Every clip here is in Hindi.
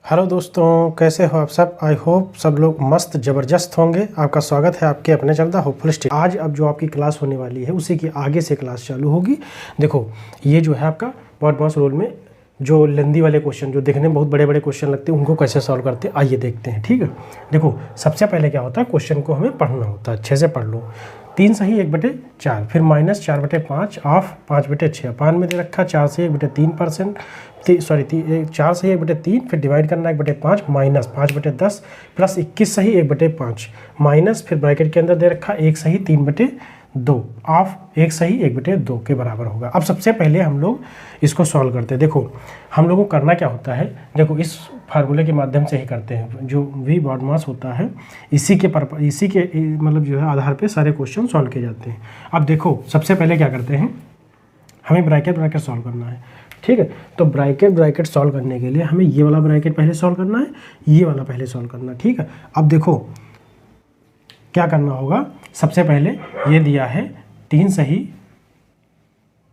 हेलो दोस्तों, कैसे हो आप सब। आई होप सब लोग मस्त ज़बरदस्त होंगे। आपका स्वागत है आपके अपने चैनल होपफुल स्टडी। आज अब जो आपकी क्लास होने वाली है उसी की आगे से क्लास चालू होगी। देखो, ये जो है आपका बॉडमास रूल में जो लेंदी वाले क्वेश्चन जो देखने में बहुत बड़े बड़े क्वेश्चन लगते हैं उनको कैसे सॉल्व करते हैं आइए देखते हैं। ठीक है, देखो सबसे पहले क्या होता है, क्वेश्चन को हमें पढ़ना होता है। अच्छे से पढ़ लो। 3 सही 1/4, फिर -4/5 ऑफ 5/6। अपान में दे रखा 4 सही 1/3%, 4 सही 1/3, फिर डिवाइड करना 1/5 माइनस 5/10 प्लस 21 सही 1/5 माइनस, फिर ब्रैकेट के अंदर दे रखा 1 सही 3/2 ऑफ 1 सही 1/2 के बराबर होगा। अब सबसे पहले हम लोग इसको सॉल्व करते हैं। देखो हम लोगों को करना क्या होता है, देखो इस फार्मूले के माध्यम से ही करते हैं। जो वी बॉडमास होता है इसी के मतलब जो है आधार पे सारे क्वेश्चन सॉल्व किए जाते हैं। अब देखो सबसे पहले क्या करते हैं, हमें ब्रैकेट सॉल्व करना है। ठीक है, तो ब्रैकेट सॉल्व करने के लिए हमें ये वाला ब्रैकेट पहले सॉल्व करना है, ये वाला पहले सॉल्व करना है। ठीक है, अब देखो क्या करना होगा। सबसे पहले ये दिया है 3 सही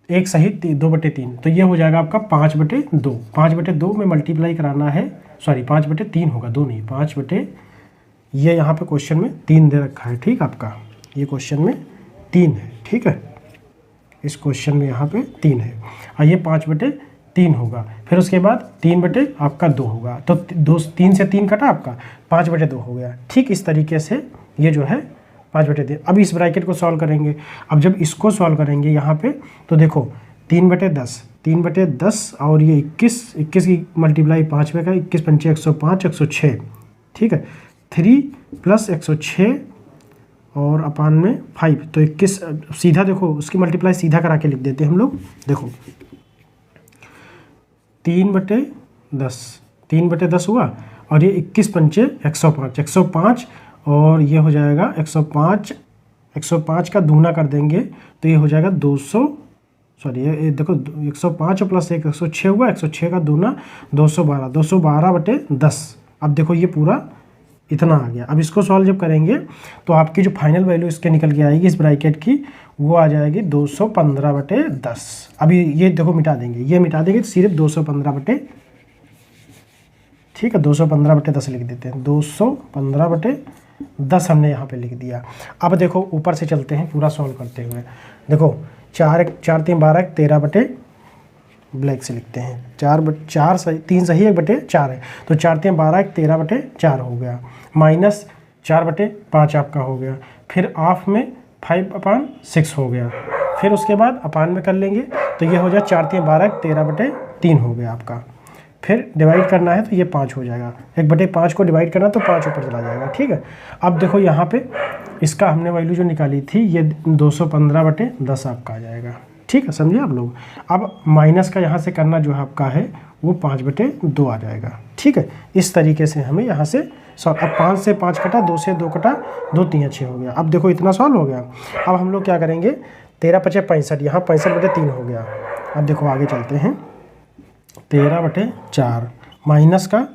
1 सही 2/3, तो ये हो जाएगा आपका 5/2। 5/2 में मल्टीप्लाई कराना है, 5/3 होगा, 2 नहीं 5 ये यहाँ पे क्वेश्चन में 3 दे रखा है। ठीक, आपका ये क्वेश्चन में 3 है। ठीक है, इस क्वेश्चन में यहाँ पे 3 है और ये 5/3 होगा। फिर उसके बाद 3/2 होगा, तो 3 से 3 कटा आपका 5/2 हो गया। ठीक इस तरीके से ये जो है 5/3। अब इस ब्रैकेट को सॉल्व करेंगे। अब जब इसको सॉल्व करेंगे यहाँ पे तो देखो 3/10 और ये 21 की मल्टीप्लाई 5 में का 21 पंचे 105 106। ठीक है, 3 + 106 और अपान में 5, तो 21 सीधा देखो उसकी मल्टीप्लाई सीधा करा के लिख देते हैं हम लोग। देखो 3/10 हुआ और ये 21 पंचे 105 और ये हो जाएगा 105 का दूना कर देंगे तो ये हो जाएगा 200। ये देखो 105 + 1 106 हुआ, 106 का दूना 212/10। अब देखो ये पूरा इतना आ गया। अब इसको सॉल्व जब करेंगे तो आपकी जो फाइनल वैल्यू इसके निकल के आएगी इस ब्रैकेट की, वो आ जाएगी 215/10। अभी ये देखो मिटा देंगे, ये मिटा देंगे तो सिर्फ 215 ठीक है 215/10 लिख देते हैं। 215/10 हमने यहाँ पे लिख दिया। अब देखो ऊपर से चलते हैं पूरा सॉल्व करते हुए। देखो 4 3 12 13 ब्लैक से लिखते हैं। 3 सही 1/4 है, तो 4 3 12 13/4 हो गया, माइनस 4/5 आपका हो गया, फिर ऑफ में 5/6 हो गया, फिर उसके बाद अपान में कर लेंगे तो ये हो जाए 4 3 12 13/3 हो गया आपका। फिर डिवाइड करना है तो ये 5 हो जाएगा, 1/5 को डिवाइड करना तो 5 ऊपर चला जाएगा। ठीक है, अब देखो यहाँ पे इसका हमने वैल्यू जो निकाली थी ये 215/10 आपका आ जाएगा। ठीक है, समझे आप लोग। अब माइनस का यहाँ से करना जो है आपका है वो 5/2 आ जाएगा। ठीक है, इस तरीके से हमें यहाँ से अब 5 से 5 कटा, 2 से 2 कटा, 2 3 6 हो गया। अब देखो इतना सॉल्व हो गया। अब हम लोग क्या करेंगे, 13 × 5 = 65, यहाँ 65/3 हो गया। अब देखो आगे चलते हैं, 13/4 माइनस का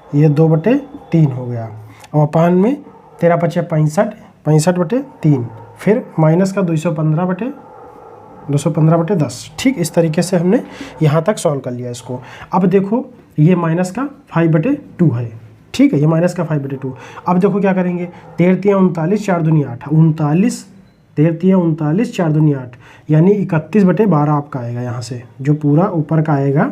ये 2/3 हो गया और अपान में 13 × 5 = 65/3, फिर माइनस का 215/10। ठीक इस तरीके से हमने यहाँ तक सॉल्व कर लिया इसको। अब देखो ये माइनस का 5/2 है। ठीक है, ये माइनस का 5/2। अब देखो क्या करेंगे, 13 × 39 4 दूनी 8, 39 13 × 39 4 दूनी 8 यानी 31/12 आपका आएगा। यहाँ से जो पूरा ऊपर का आएगा,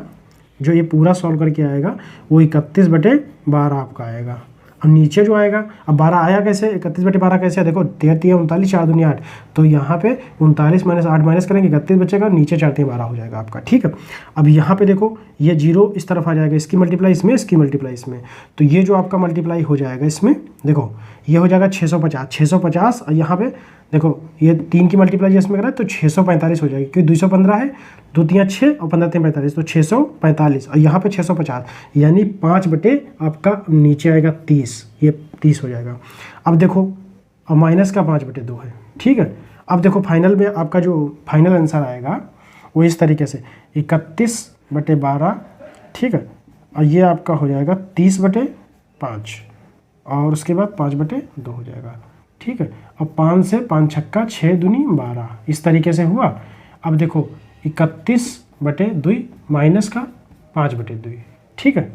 जो ये पूरा सॉल्व करके आएगा वो 31/12 आपका आएगा। अब नीचे जो आएगा, अब 12 आया कैसे, 31/12 कैसे है, देखो 13 39 4 दूनी 8, तो यहाँ पे 39 - 8 माइनस करेंगे 31 बचेगा, नीचे 4 3 12 हो जाएगा आपका। ठीक है, अब यहाँ पे देखो ये 0 इस तरफ आ जाएगा, इसकी मल्टीप्लाई इसमें, इसकी मल्टीप्लाई इसमें, तो ये जो आपका मल्टीप्लाई हो जाएगा इसमें, देखो ये हो जाएगा 650 और यहाँ पे देखो ये 3 की मल्टीप्लाई इसमें करा तो 645 हो जाएगी, क्योंकि 215 है, 2 3 6 और 15 3 45, तो 645 और यहाँ पे 650 यानी 5/ आपका नीचे आएगा 30, ये 30 हो जाएगा। अब देखो अब माइनस का 5/2 है। ठीक है, अब देखो फाइनल में आपका जो फाइनल आंसर आएगा वो इस तरीके से 31/12। ठीक है, और ये आपका हो जाएगा 30/5 और उसके बाद 5/2 हो जाएगा। ठीक है, अब 5 से 5 छक्का 6 दूनी 12 इस तरीके से हुआ। अब देखो 31/2 माइनस का 5/2। ठीक है,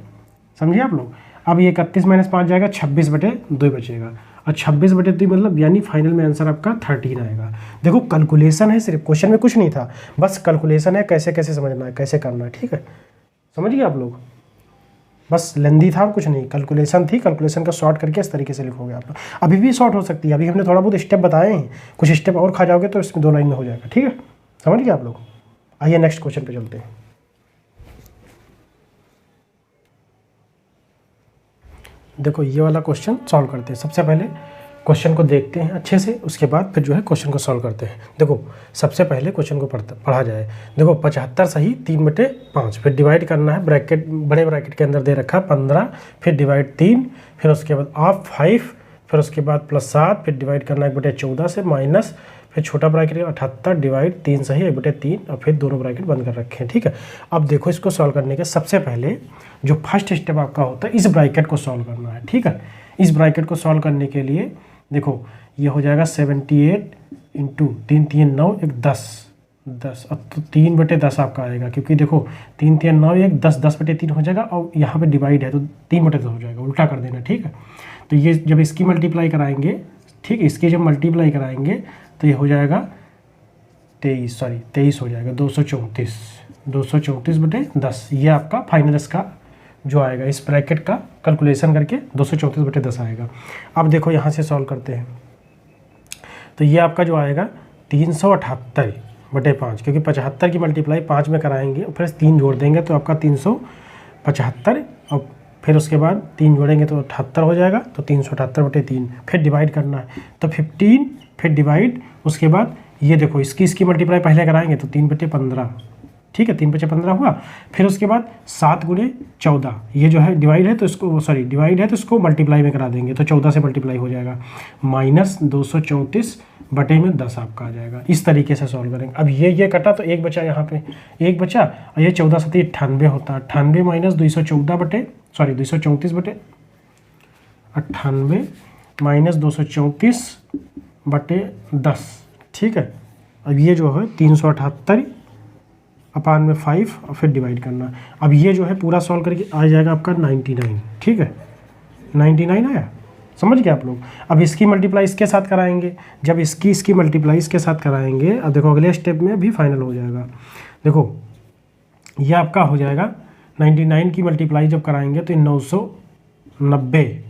समझिए आप लोग। अब ये 31 माइनस 5 जाएगा, 26/2 बचेगा, और 26/2 मतलब यानी फाइनल में आंसर आपका 13 आएगा। देखो कैलकुलेशन है, सिर्फ क्वेश्चन में कुछ नहीं था, बस कैलकुलेशन है, कैसे कैसे समझना है, कैसे करना है, ठीक है, समझ गए आप लोग। बस लेंदी था और कुछ नहीं, कैलकुलेशन थी, कैलकुलेशन का शॉर्ट करके इस तरीके से लिखोगे आप लोग। अभी भी शॉर्ट हो सकती है, अभी हमने थोड़ा बहुत स्टेप बताए हैं, कुछ स्टेप और खा जाओगे तो इसमें 2 लाइन में हो जाएगा, ठीक है, समझ गए आप लोग। आइए नेक्स्ट क्वेश्चन पे चलते हैं। देखो ये वाला क्वेश्चन सॉल्व करते हैं। सबसे पहले क्वेश्चन को देखते हैं अच्छे से, उसके बाद फिर जो है क्वेश्चन को सॉल्व करते हैं। देखो सबसे पहले क्वेश्चन को पढ़ा जाए। देखो 75 सही 3/5, फिर डिवाइड करना है, ब्रैकेट बड़े ब्रैकेट के अंदर दे रखा है 15, फिर डिवाइड 3, फिर उसके बाद ऑफ 5, फिर उसके बाद +7, फिर डिवाइड करना 1/14 से माइनस, फिर छोटा ब्रैकेट 78 डिवाइड 3 सही 1/3, और फिर दोनों ब्रैकेट बंद कर रखे हैं, ठीक है। अब देखो इसको सॉल्व करने के सबसे पहले जो फर्स्ट स्टेप आपका होता है, इस ब्रैकेट को सॉल्व करना है, ठीक है। इस ब्रैकेट को सॉल्व करने के लिए देखो ये हो जाएगा 78 इंटू 3 3 9 1 10 10, अब तो 3/10 आपका आएगा, क्योंकि देखो 3 3 9 1 10 10/3 हो जाएगा, और यहाँ पे डिवाइड है तो 3/10 हो जाएगा, उल्टा कर देना, ठीक है। तो ये जब इसकी मल्टीप्लाई कराएंगे, ठीक है, इसकी जब मल्टीप्लाई कराएंगे तो ये हो जाएगा 23 हो जाएगा, 234/10, ये आपका फाइनल इसका जो आएगा, इस ब्रैकेट का कैलकुलेशन करके 234/10 आएगा। अब देखो यहाँ से सॉल्व करते हैं, तो ये आपका जो आएगा 378/5, क्योंकि 75 की मल्टीप्लाई 5 में कराएंगे और फिर 3 जोड़ देंगे तो आपका 375, और फिर उसके बाद 3 जोड़ेंगे तो 78 हो जाएगा, तो 378/3, फिर डिवाइड करना है तो 15, फिर डिवाइड, उसके बाद ये देखो इसकी मल्टीप्लाई पहले कराएंगे तो 3/15, ठीक है, 3/15 हुआ। फिर उसके बाद 7 × 14, ये जो है डिवाइड है तो इसको मल्टीप्लाई में करा देंगे तो 14 से मल्टीप्लाई हो जाएगा, माइनस 234/10 आपका आ जाएगा। इस तरीके से सॉल्व करेंगे। अब ये कटा तो एक बचा, यहाँ पे एक बचा, और ये 14 7 98 होता है, 98 माइनस 234/98 माइनस 234/10, ठीक है। अब ये जो है 378/5 और फिर डिवाइड करना। अब ये जो है पूरा सॉल्व करके आ जाएगा आपका 99, ठीक है, 99 आया, समझ गए आप लोग। अब इसकी मल्टीप्लाई इसके साथ कराएंगे, जब इसकी मल्टीप्लाई इसके साथ कराएंगे, अब देखो अगले स्टेप में भी फाइनल हो जाएगा। देखो ये आपका हो जाएगा 99 की मल्टीप्लाई जब कराएंगे तो 990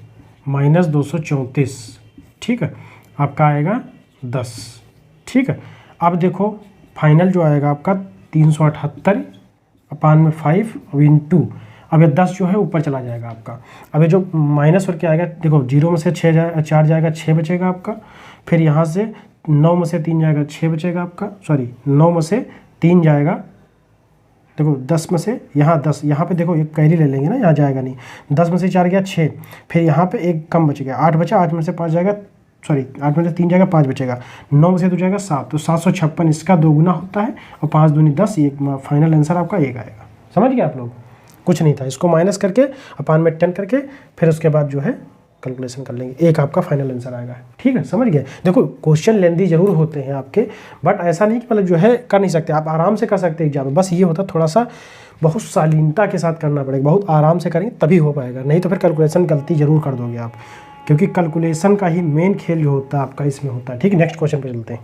माइनस 234, ठीक है, आपका आएगा 10, ठीक है। अब देखो फाइनल जो आएगा आपका 378/5 इंटू, अब ये 10 जो है ऊपर चला जाएगा आपका, अब ये जो माइनस करके आएगा, देखो 0 में से 4 जाएगा, 6 बचेगा आपका, फिर यहाँ से 9 में से 3 जाएगा, 6 बचेगा आपका, 9 में से 3 जाएगा, देखो 10 में से यहाँ 10, यहाँ पे देखो एक कैरी ले लेंगे ना, यहाँ जाएगा नहीं, 10 में से 4 गया 6, फिर यहाँ पे एक कम बच गया, 8 बचा, 8 में से 5 जाएगा, 8 में से 3 जाएगा, 5 बचेगा, 9 में से 2 जाएगा 7, तो 756 इसका 2 गुना होता है, और 5 दूनी 10, ये फाइनल आंसर आपका 1 आएगा। समझ गए आप लोग, कुछ नहीं था, इसको माइनस करके अपान में 10 करके फिर उसके बाद जो है कैलकुलेशन कर लेंगे, 1 आपका फाइनल आंसर आएगा, ठीक है, समझ गए। देखो क्वेश्चन लेंदी जरूर होते हैं आपके, बट ऐसा नहीं कि मतलब जो है कर नहीं सकते, आप आराम से कर सकते हैं एग्जाम में, बस ये होता थोड़ा सा बहुत शालीनता के साथ करना पड़ेगा, बहुत आराम से करेंगे तभी हो पाएगा, नहीं तो फिर कैलकुलेशन गलती जरूर कर दोगे आप, क्योंकि कैलकुलेशन का ही मेन खेल जो होता है आपका इसमें होता है, ठीक है। नेक्स्ट क्वेश्चन पे चलते हैं।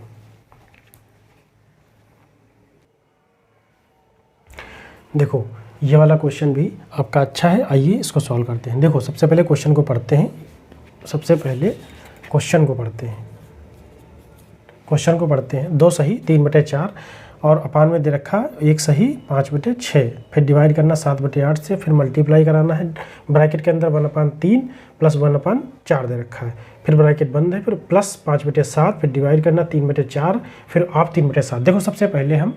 देखो ये वाला क्वेश्चन भी आपका अच्छा है, आइए इसको सॉल्व करते हैं। देखो सबसे पहले क्वेश्चन को पढ़ते हैं, क्वेश्चन को पढ़ते हैं। 2 सही 3/4 और अपान में दे रखा 1 सही 5/6, फिर डिवाइड करना 7/8 से, फिर मल्टीप्लाई कराना है, ब्रैकेट के अंदर 1/3 प्लस 1/4 दे रखा है, फिर ब्रैकेट बंद है, फिर प्लस 5/7, फिर डिवाइड करना 3/4, फिर आप 3/7। देखो सबसे पहले हम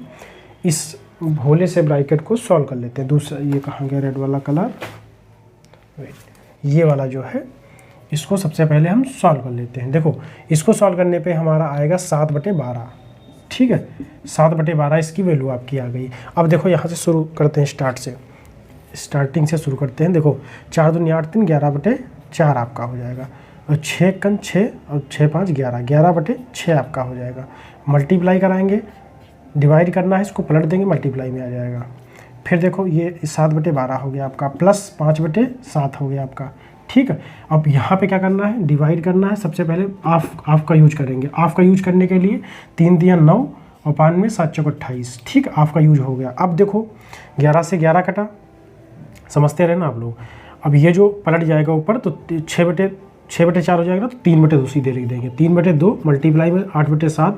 इस भोले से ब्रैकेट को सॉल्व कर लेते हैं। दूसरा ये कहाँ गया रेड वाला कलर, ये वाला जो है इसको सबसे पहले हम सॉल्व कर लेते हैं। देखो इसको सॉल्व करने पे हमारा आएगा 7/12, ठीक है, 7/12 इसकी वैल्यू आपकी आ गई। अब देखो यहाँ से शुरू करते हैं, स्टार्टिंग से शुरू करते हैं। देखो 4 दूनी 8 3 11/4 आपका हो जाएगा, और 6 कन 6 और 6 5 11, 11/6 आपका हो जाएगा। मल्टीप्लाई कराएंगे, डिवाइड करना है, इसको पलट देंगे, मल्टीप्लाई में आ जाएगा। फिर देखो ये 7/12 हो गया आपका, प्लस 5/7 हो गया आपका। ठीक है, अब यहाँ पे क्या करना है, डिवाइड करना है। सबसे पहले ऑफ का यूज करेंगे। ऑफ का यूज करने के लिए 3 दिया 9 और 5 में 7 चौक 28। ठीक, ऑफ का यूज हो गया। अब देखो 11 से 11 कटा, समझते रहे ना आप लोग। अब ये जो पलट जाएगा ऊपर तो 6/4 हो जाएगा, तो 3/2 सीधे लिख देंगे। 3/2 मल्टीप्लाई में 8/7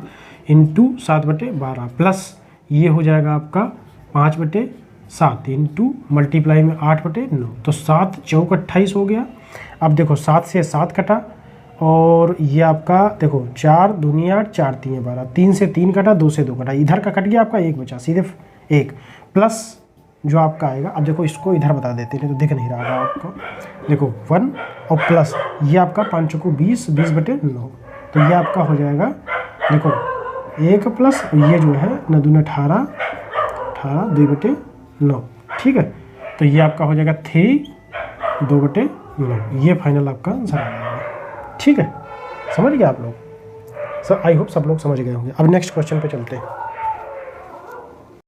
इंटू 7/12 प्लस ये हो जाएगा आपका 5/7 इंटू मल्टीप्लाई में 8/9, तो 7 चौक 28 हो गया। अब देखो 7 से 7 कटा और ये आपका देखो 4 दूनी 8 4 3 12, 3 से 3 कटा, 2 से 2 कटा, इधर का कट गया आपका, 1 बचा, सीधे 1 प्लस जो आपका आएगा। अब देखो इसको इधर बता देते हैं तो दिख नहीं रहा होगा आपको। देखो 1 और प्लस ये आपका 5 चौको 20, 20/9, तो ये आपका हो जाएगा देखो 1 प्लस ये जो है 9 दूनी 18, 2/9। ठीक है, तो ये आपका हो जाएगा 3 2/9। ये फाइनल आपका आंसर आ जाएगा। ठीक है, समझ गए आप लोग? सर आई होप सब लोग समझ गए होंगे। अब नेक्स्ट क्वेश्चन पे चलते हैं।